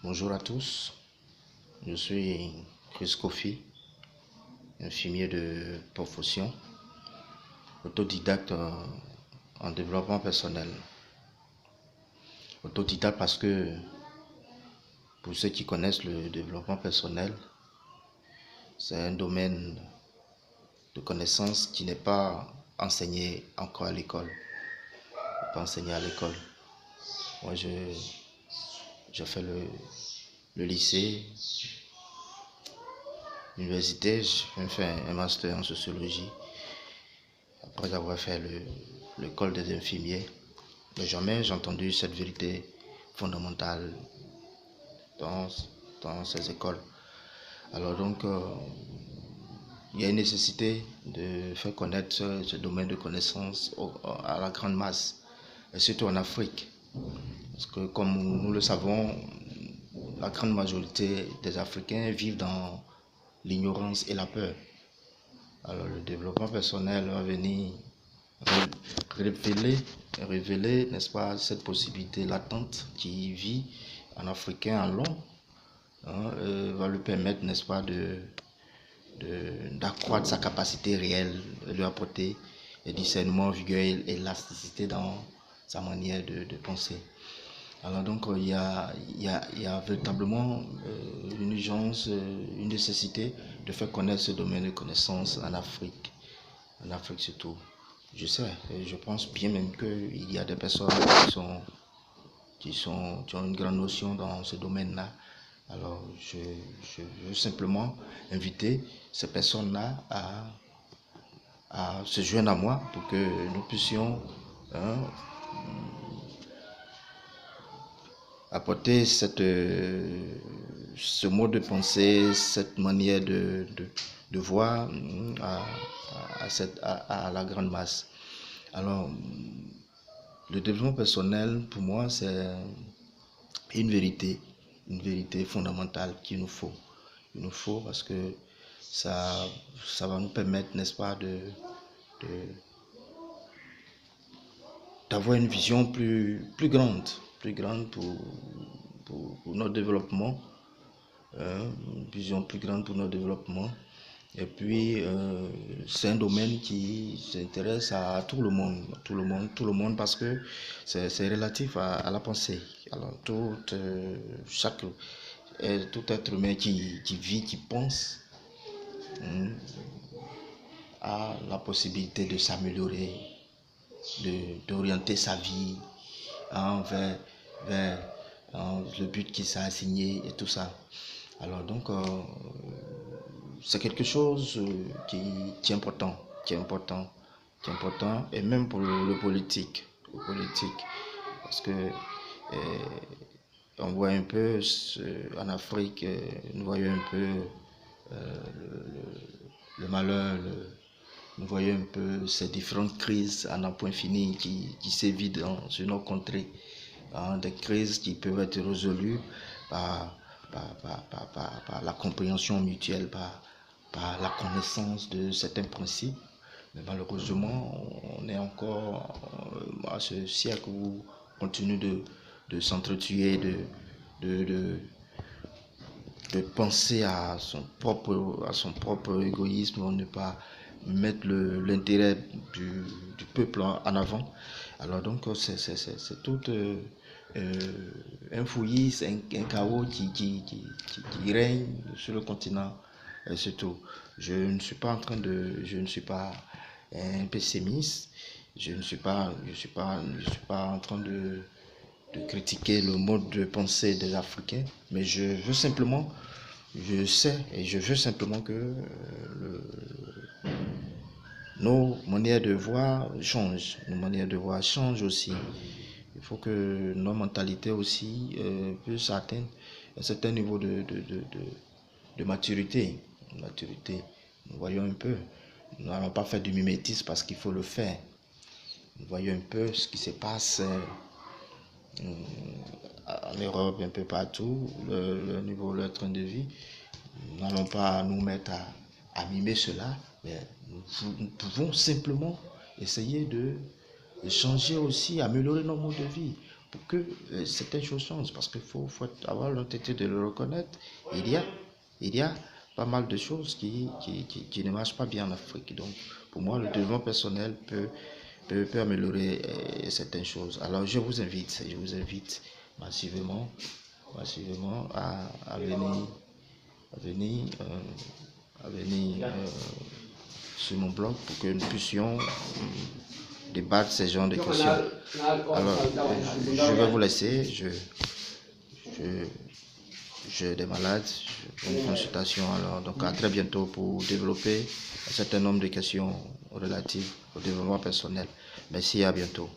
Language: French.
Bonjour à tous, je suis Chris Kofi, infirmier de profession, autodidacte en développement personnel. Autodidacte parce que pour ceux qui connaissent le développement personnel, c'est un domaine de connaissances qui n'est pas enseigné encore à l'école. Pas enseigné à l'école. Moi, j'ai fait le lycée, l'université, j'ai fait un master en sociologie. Après avoir fait l'école des infirmiers, mais jamais j'ai entendu cette vérité fondamentale dans ces écoles. Alors donc, il y a une nécessité de faire connaître ce domaine de connaissances à la grande masse, et surtout en Afrique. Parce que comme nous le savons, la grande majorité des Africains vivent dans l'ignorance et la peur. Alors le développement personnel va venir révéler, n'est-ce pas, cette possibilité latente qui vit en Africain en long, va lui permettre, n'est-ce pas, d'accroître sa capacité réelle, de lui apporter discernement, vigueur et élasticité dans sa manière de penser. Alors donc il y a véritablement une urgence, une nécessité de faire connaître ce domaine de connaissances en Afrique surtout. Je sais, je pense bien même qu'il y a des personnes qui ont une grande notion dans ce domaine-là. Alors je veux simplement inviter ces personnes-là à se joindre à moi pour que nous puissions apporter ce mode de pensée, cette manière de voir à la grande masse. Alors, le développement personnel, pour moi, c'est une vérité fondamentale qu'il nous faut. Il nous faut parce que ça va nous permettre, n'est-ce pas, d'avoir une vision plus grande pour notre développement, une vision plus grande pour notre développement. Et puis, c'est un domaine qui s'intéresse à tout le monde, parce que c'est relatif à la pensée. Alors, tout être humain qui vit, qui pense, a la possibilité de s'améliorer, d'orienter sa vie vers le but qui s'est assigné et tout ça. Alors donc, c'est quelque chose qui est important, et même pour le politique, parce que on voit un peu en Afrique, nous voyons un peu le malheur, nous voyons un peu ces différentes crises à n'en point fini qui sévissent sur nos contrées, des crises qui peuvent être résolues par la compréhension mutuelle, par la connaissance de certains principes. Mais malheureusement, on est encore à ce siècle où on continue de s'entretuer, de penser à son propre égoïsme, ne pas mettre l'intérêt du peuple en avant. Alors donc c'est tout un fouillis, un chaos qui règne sur le continent. Et surtout, je ne suis pas un pessimiste, je ne suis pas en train de critiquer le mode de pensée des Africains, mais je veux simplement que nos manières de voir changent. Aussi. Il faut que nos mentalités aussi puissent atteindre un certain niveau de maturité. Nous voyons un peu. Nous n'allons pas faire du mimétisme parce qu'il faut le faire. Nous voyons un peu ce qui se passe en Europe, un peu partout, le niveau de leur train de vie. Nous n'allons pas nous mettre à mimer cela, mais nous pouvons simplement essayer de changer aussi, améliorer nos modes de vie pour que certaines choses changent, parce qu'il faut avoir l'honnêteté de le reconnaître. Il y a pas mal de choses qui ne marchent pas bien en Afrique. Donc, pour moi, le développement personnel peut améliorer certaines choses. Alors, je vous invite massivement, à venir, sur mon blog pour que nous puissions débattre ces genres de questions. Alors, je vais vous laisser. J'ai des malades, une consultation. Alors, donc à très bientôt pour développer un certain nombre de questions relatives au développement personnel. Merci, à bientôt.